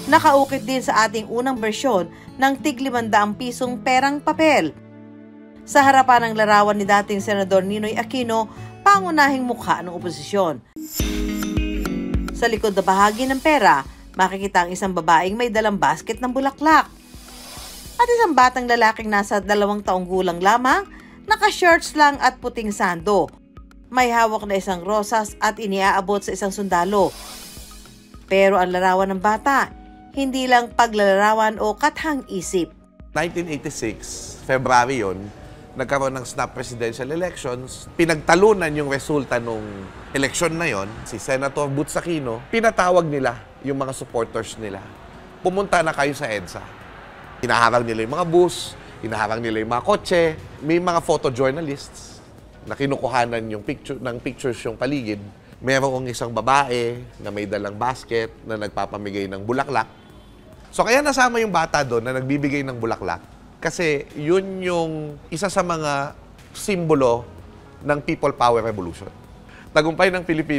Nakaukit din sa ating unang bersyon ng tig-500 perang papel. Sa harapan ng larawan ni dating Senador Ninoy Aquino, pangunahing mukha ng oposisyon. Sa likod na bahagi ng pera, makikita ang isang babaeng may dalang basket ng bulaklak. At isang batang lalaking nasa 2 taong gulang lamang, naka-shorts lang at puting sando. May hawak na isang rosas at iniaabot sa isang sundalo. Pero ang larawan ng bata, hindi lang paglalarawan o kathang isip. 1986, February yon, nagkaroon ng snap presidential elections. Pinagtalunan yung resulta nung eleksyon na yon, si Senator Butz Aquino. Pinatawag nila yung mga supporters nila. Pumunta na kayo sa EDSA. Hinaharang nila yung mga bus, hinaharang nila yung mga kotse. May mga photojournalists na kinukuhanan yung pictures yung paligid. Merong isang babae na may dalang basket na nagpapamigay ng bulaklak. So kaya nasama yung bata doon na nagbibigay ng bulaklak kasi yun yung isa sa mga simbolo ng People Power Revolution. Tagumpay ng Pilipinas.